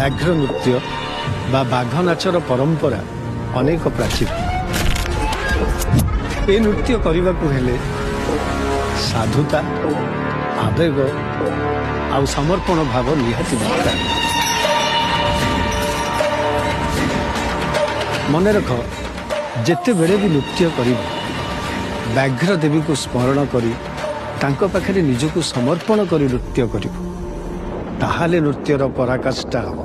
ବ୍ୟାଘ୍ର ନୃତ୍ୟ ବା ବାଘ ନାଚର ପରମ୍ପରା ଅନେକ ପ୍ରାଚୀନ। ଏ ନୃତ୍ୟ କରିବାକୁ ହେଲେ ସାଧୁତା, ଆବେଗ ଆଉ ସମର୍ପଣ ଭାବ ନିହାତି ଦରକାର। ମନେ ରଖ, ଯେତେବେଳେ ବି ନୃତ୍ୟ କରିବ ବ୍ୟାଘ୍ର ଦେବୀକୁ ସ୍ମରଣ କରି ତାଙ୍କ ପାଖରେ ନିଜକୁ ସମର୍ପଣ କରି ନୃତ୍ୟ କରିବ, ତାହେଲେ ନୃତ୍ୟର ପରାକାଷ୍ଠା ହେବ।